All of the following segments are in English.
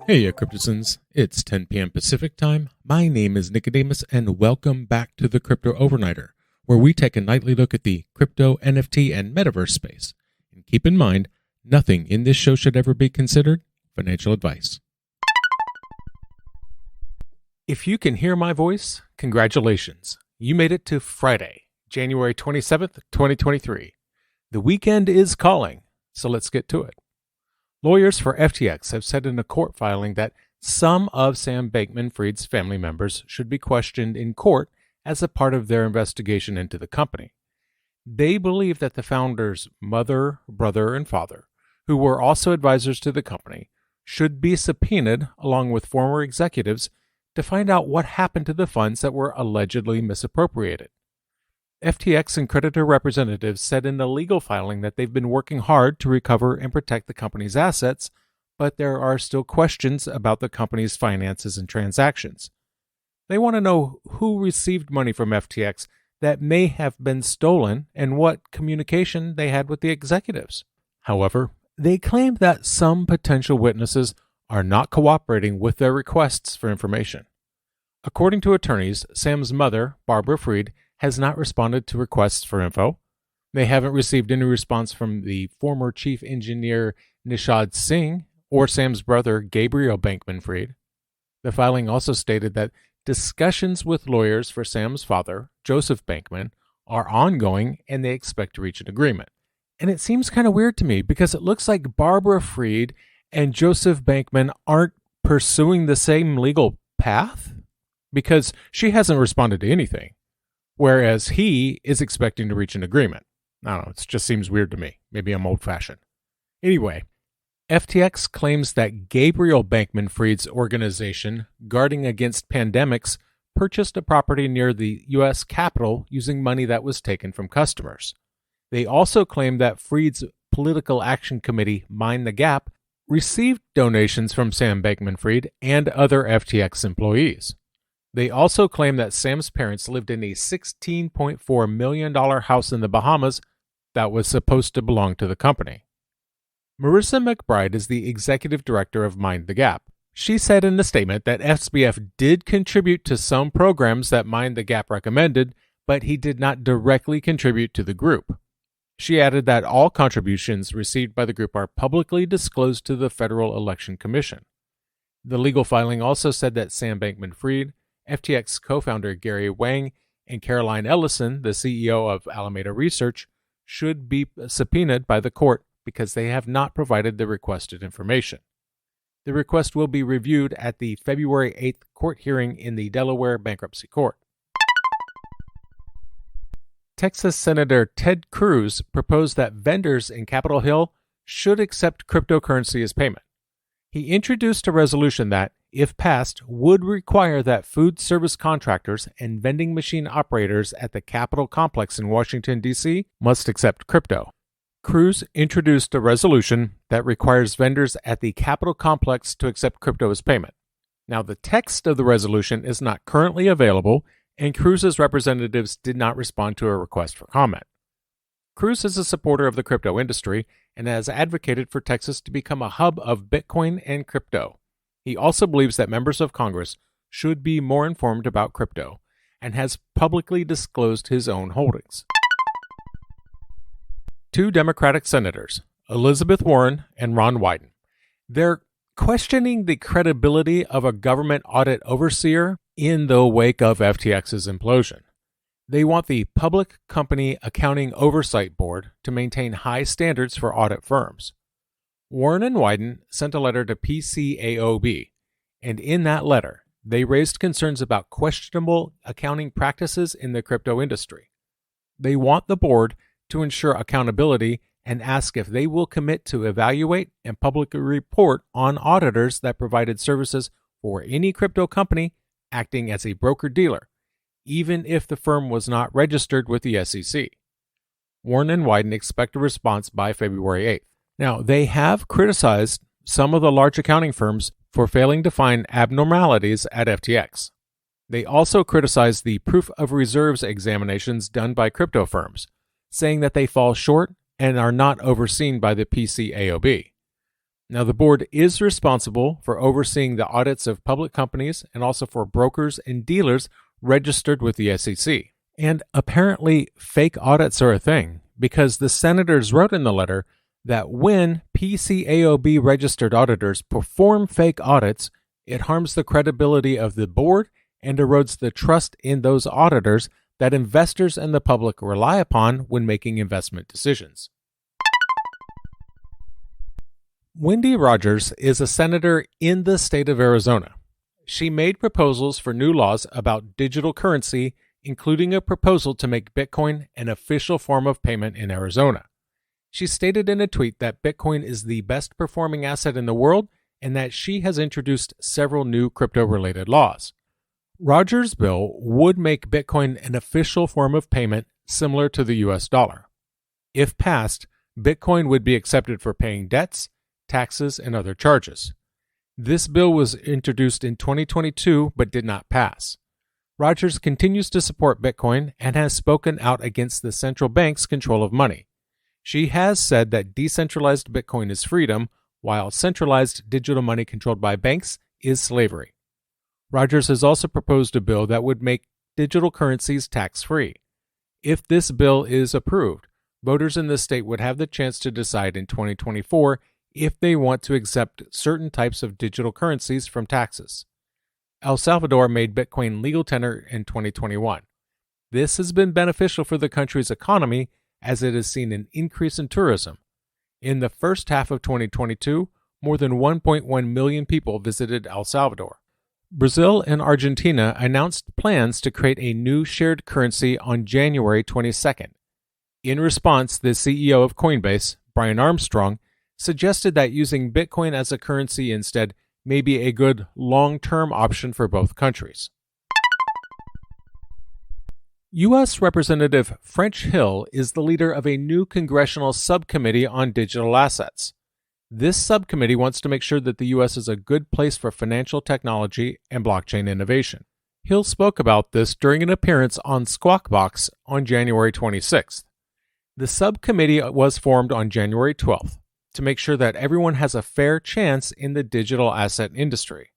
Heya Cryptozens, it's 10 p.m. Pacific time. My name is Nikodemus, and welcome back to the Crypto Overnighter, where we take a nightly look at the crypto, NFT, and metaverse space. And keep in mind, nothing in this show should ever be considered financial advice. If you can hear my voice, congratulations. You made it to Friday, January 27th, 2023. The weekend is calling, so let's get to it. Lawyers for FTX have said in a court filing that some of Sam Bankman-Fried's family members should be questioned in court as a part of their investigation into the company. They believe that the founder's mother, brother, and father, who were also advisors to the company, should be subpoenaed along with former executives to find out what happened to the funds that were allegedly misappropriated. FTX and creditor representatives said in the legal filing that they've been working hard to recover and protect the company's assets, but there are still questions about the company's finances and transactions. They want to know who received money from FTX that may have been stolen and what communication they had with the executives. However, they claim that some potential witnesses are not cooperating with their requests for information. According to attorneys, Sam's mother, Barbara Fried, has not responded to requests for info. They haven't received any response from the former chief engineer Nishad Singh or Sam's brother Gabriel Bankman-Fried. The filing also stated that discussions with lawyers for Sam's father, Joseph Bankman, are ongoing and they expect to reach an agreement. And it seems kind of weird to me because it looks like Barbara Fried and Joseph Bankman aren't pursuing the same legal path because she hasn't responded to anything, whereas he is expecting to reach an agreement. I don't know, it just seems weird to me. Maybe I'm old-fashioned. Anyway, FTX claims that Gabriel Bankman-Fried's organization, Guarding Against Pandemics, purchased a property near the U.S. Capitol using money that was taken from customers. They also claim that Fried's political action committee, Mind the Gap, received donations from Sam Bankman-Fried and other FTX employees. They also claim that Sam's parents lived in a $16.4 million house in the Bahamas that was supposed to belong to the company. Marissa McBride is the executive director of Mind the Gap. She said in a statement that SBF did contribute to some programs that Mind the Gap recommended, but he did not directly contribute to the group. She added that all contributions received by the group are publicly disclosed to the Federal Election Commission. The legal filing also said that Sam Bankman-Fried, FTX co-founder Gary Wang, and Caroline Ellison, the CEO of Alameda Research, should be subpoenaed by the court because they have not provided the requested information. The request will be reviewed at the February 8th court hearing in the Delaware Bankruptcy Court. Texas Senator Ted Cruz proposed that vendors in Capitol Hill should accept cryptocurrency as payment. He introduced a resolution that, if passed, would require that food service contractors and vending machine operators at the Capitol complex in Washington, D.C. must accept crypto. Cruz introduced a resolution that requires vendors at the Capitol complex to accept crypto as payment. Now, the text of the resolution is not currently available, and Cruz's representatives did not respond to a request for comment. Cruz is a supporter of the crypto industry and has advocated for Texas to become a hub of Bitcoin and crypto. He also believes that members of Congress should be more informed about crypto and has publicly disclosed his own holdings. Two Democratic senators, Elizabeth Warren and Ron Wyden, they're questioning the credibility of a government audit overseer in the wake of FTX's implosion. They want the Public Company Accounting Oversight Board to maintain high standards for audit firms. Warren and Wyden sent a letter to PCAOB, and in that letter, they raised concerns about questionable accounting practices in the crypto industry. They want the board to ensure accountability and ask if they will commit to evaluate and publicly report on auditors that provided services for any crypto company acting as a broker-dealer, even if the firm was not registered with the SEC. Warren and Wyden expect a response by February 8th. Now, they have criticized some of the large accounting firms for failing to find abnormalities at FTX. They also criticized the proof of reserves examinations done by crypto firms, saying that they fall short and are not overseen by the PCAOB. Now, the board is responsible for overseeing the audits of public companies and also for brokers and dealers registered with the SEC. And apparently, fake audits are a thing because the senators wrote in the letter that when PCAOB registered auditors perform fake audits, it harms the credibility of the board and erodes the trust in those auditors that investors and the public rely upon when making investment decisions. Wendy Rogers is a senator in the state of Arizona. She made proposals for new laws about digital currency, including a proposal to make Bitcoin an official form of payment in Arizona. She stated in a tweet that Bitcoin is the best performing asset in the world and that she has introduced several new crypto-related laws. Rogers' bill would make Bitcoin an official form of payment similar to the US dollar. If passed, Bitcoin would be accepted for paying debts, taxes, and other charges. This bill was introduced in 2022 but did not pass. Rogers continues to support Bitcoin and has spoken out against the central bank's control of money. She has said that decentralized Bitcoin is freedom, while centralized digital money controlled by banks is slavery. Rogers has also proposed a bill that would make digital currencies tax-free. If this bill is approved, voters in the state would have the chance to decide in 2024 if they want to accept certain types of digital currencies from taxes. El Salvador made Bitcoin legal tender in 2021. This has been beneficial for the country's economy as it has seen an increase in tourism. In the first half of 2022, more than 1.1 million people visited El Salvador. Brazil and Argentina announced plans to create a new shared currency on January 22nd. In response, the CEO of Coinbase, Brian Armstrong, suggested that using Bitcoin as a currency instead may be a good long-term option for both countries. U.S. Representative French Hill is the leader of a new congressional subcommittee on digital assets. This subcommittee wants to make sure that the U.S. is a good place for financial technology and blockchain innovation. Hill spoke about this during an appearance on Squawk Box on January 26th. The subcommittee was formed on January 12th to make sure that everyone has a fair chance in the digital asset industry.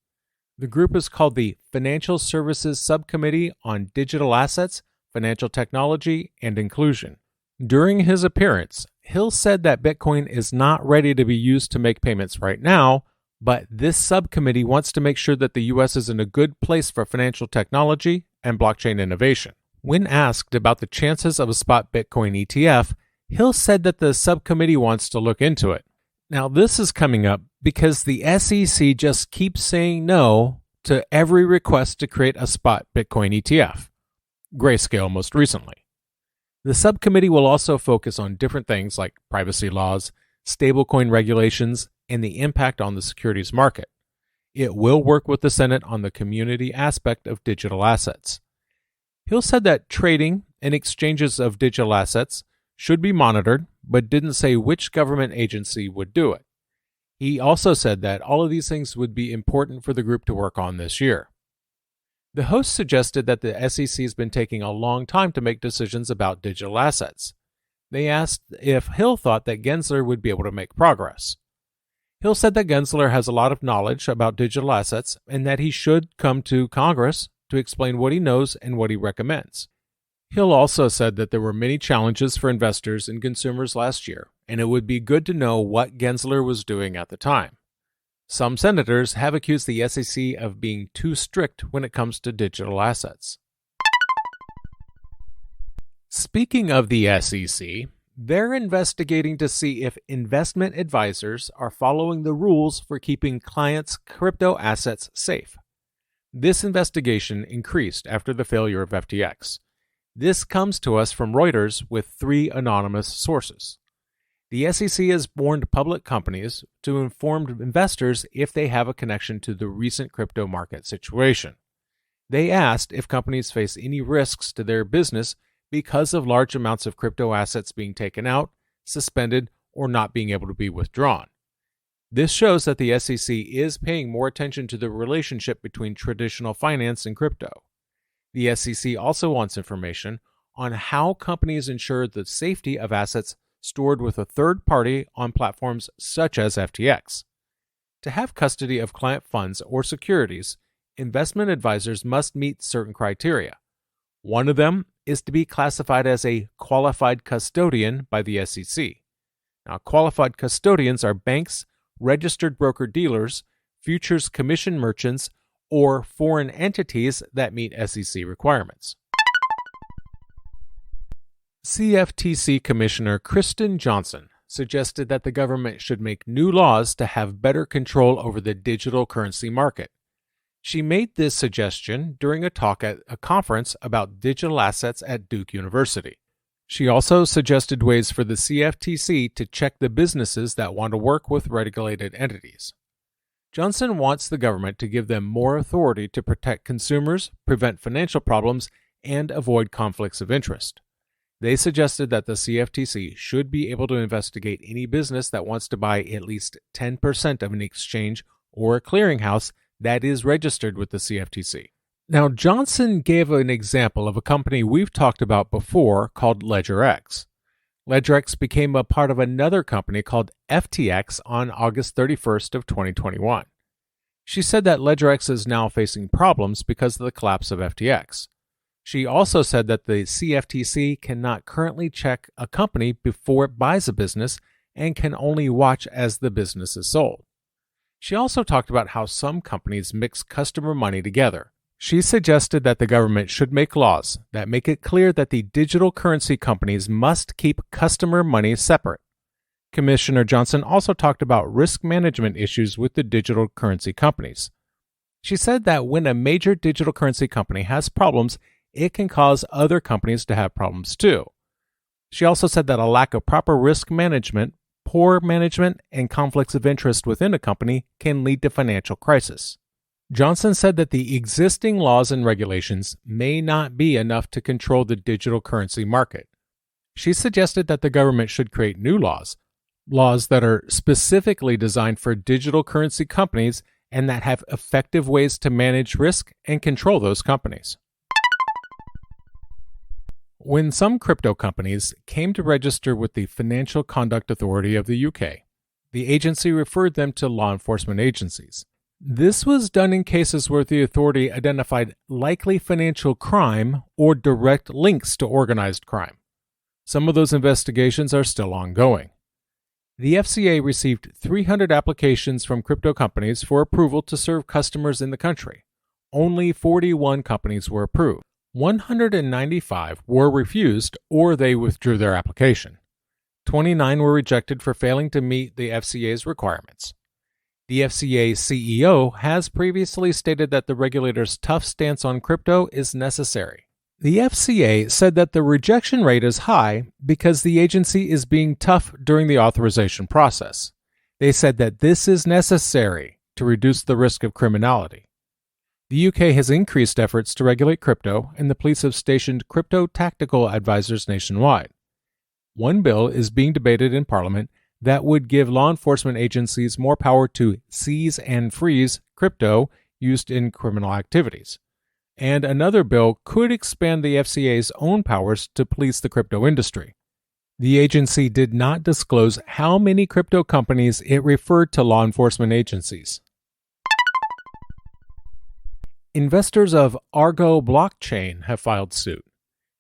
The group is called the Financial Services Subcommittee on Digital Assets, Financial Technology, and Inclusion. During his appearance, Hill said that Bitcoin is not ready to be used to make payments right now, but this subcommittee wants to make sure that the U.S. is in a good place for financial technology and blockchain innovation. When asked about the chances of a spot Bitcoin ETF, Hill said that the subcommittee wants to look into it. Now, this is coming up because the SEC just keeps saying no to every request to create a spot Bitcoin ETF. Grayscale most recently. The subcommittee will also focus on different things like privacy laws, stablecoin regulations, and the impact on the securities market. It will work with the Senate on the community aspect of digital assets. Hill said that trading and exchanges of digital assets should be monitored, but didn't say which government agency would do it. He also said that all of these things would be important for the group to work on this year. The host suggested that the SEC has been taking a long time to make decisions about digital assets. They asked if Hill thought that Gensler would be able to make progress. Hill said that Gensler has a lot of knowledge about digital assets and that he should come to Congress to explain what he knows and what he recommends. Hill also said that there were many challenges for investors and consumers last year, and it would be good to know what Gensler was doing at the time. Some senators have accused the SEC of being too strict when it comes to digital assets. Speaking of the SEC, they're investigating to see if investment advisors are following the rules for keeping clients' crypto assets safe. This investigation increased after the failure of FTX. This comes to us from Reuters with 3 anonymous sources. The SEC has warned public companies to inform investors if they have a connection to the recent crypto market situation. They asked if companies face any risks to their business because of large amounts of crypto assets being taken out, suspended, or not being able to be withdrawn. This shows that the SEC is paying more attention to the relationship between traditional finance and crypto. The SEC also wants information on how companies ensure the safety of assets stored with a third party on platforms such as FTX. to have custody of client funds or securities, investment advisors must meet certain criteria. One of them is to be classified as a qualified custodian by the SEC. Now, qualified custodians are banks, registered broker-dealers, futures commission merchants, or foreign entities that meet SEC requirements. CFTC Commissioner Kristen Johnson suggested that the government should make new laws to have better control over the digital currency market. She made this suggestion during a talk at a conference about digital assets at Duke University. She also suggested ways for the CFTC to check the businesses that want to work with regulated entities. Johnson wants the government to give them more authority to protect consumers, prevent financial problems, and avoid conflicts of interest. They suggested that the CFTC should be able to investigate any business that wants to buy at least 10% of an exchange or a clearinghouse that is registered with the CFTC. Now, Johnson gave an example of a company we've talked about before called LedgerX. LedgerX became a part of another company called FTX on August 31st of 2021. She said that LedgerX is now facing problems because of the collapse of FTX. She also said that the CFTC cannot currently check a company before it buys a business and can only watch as the business is sold. She also talked about how some companies mix customer money together. She suggested that the government should make laws that make it clear that the digital currency companies must keep customer money separate. Commissioner Johnson also talked about risk management issues with the digital currency companies. She said that when a major digital currency company has problems, it can cause other companies to have problems too. She also said that a lack of proper risk management, poor management, and conflicts of interest within a company can lead to financial crisis. Johnson said that the existing laws and regulations may not be enough to control the digital currency market. She suggested that the government should create new laws that are specifically designed for digital currency companies and that have effective ways to manage risk and control those companies. When some crypto companies came to register with the Financial Conduct Authority of the UK, the agency referred them to law enforcement agencies. This was done in cases where the authority identified likely financial crime or direct links to organized crime. Some of those investigations are still ongoing. The FCA received 300 applications from crypto companies for approval to serve customers in the country. Only 41 companies were approved. 195 were refused or they withdrew their application. 29 were rejected for failing to meet the FCA's requirements. The FCA CEO has previously stated that the regulator's tough stance on crypto is necessary. The FCA said that the rejection rate is high because the agency is being tough during the authorization process. They said that this is necessary to reduce the risk of criminality. The UK has increased efforts to regulate crypto, and the police have stationed crypto tactical advisors nationwide. One bill is being debated in Parliament that would give law enforcement agencies more power to seize and freeze crypto used in criminal activities. And another bill could expand the FCA's own powers to police the crypto industry. The agency did not disclose how many crypto companies it referred to law enforcement agencies. Investors of Argo blockchain have filed suit.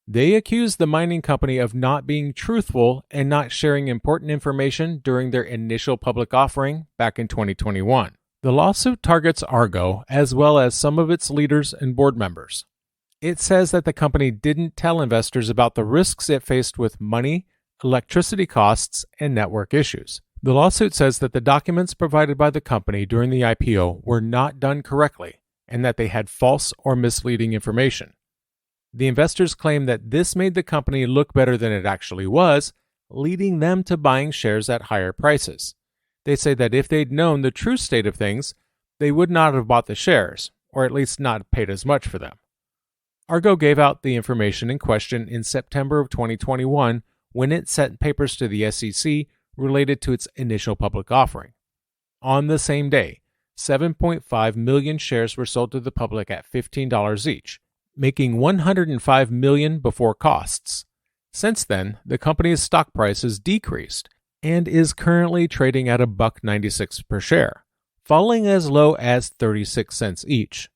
They accuse the mining company of not being truthful and not sharing important information during their initial public offering back in 2021. The lawsuit targets Argo as well as some of its leaders and board members. It says that the company didn't tell investors about the risks it faced with money, electricity costs, and network issues. The lawsuit says that the documents provided by the company during the IPO were not done correctly and that they had false or misleading information. The investors claim that this made the company look better than it actually was, leading them to buying shares at higher prices. They say that if they'd known the true state of things, they would not have bought the shares, or at least not paid as much for them. Argo gave out the information in question in September of 2021 when it sent papers to the SEC related to its initial public offering. On the same day, 7.5 million shares were sold to the public at $15 each, making $105 million before costs. Since then, the company's stock price has decreased and is currently trading at $1.96 per share, falling as low as 36 cents each.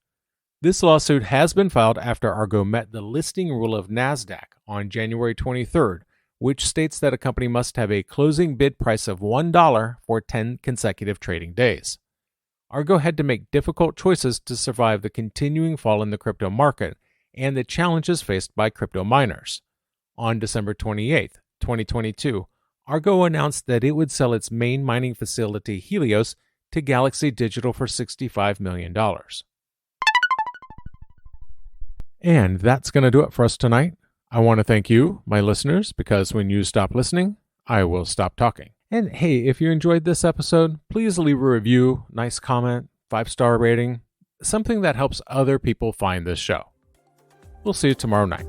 This lawsuit has been filed after Argo met the listing rule of NASDAQ on January 23rd, which states that a company must have a closing bid price of $1 for 10 consecutive trading days. Argo had to make difficult choices to survive the continuing fall in the crypto market and the challenges faced by crypto miners. On December 28, 2022, Argo announced that it would sell its main mining facility, Helios, to Galaxy Digital for $65 million. And that's going to do it for us tonight. I want to thank you, my listeners, because when you stop listening, I will stop talking. And hey, if you enjoyed this episode, please leave a review, nice comment, 5-star rating, something that helps other people find this show. We'll see you tomorrow night.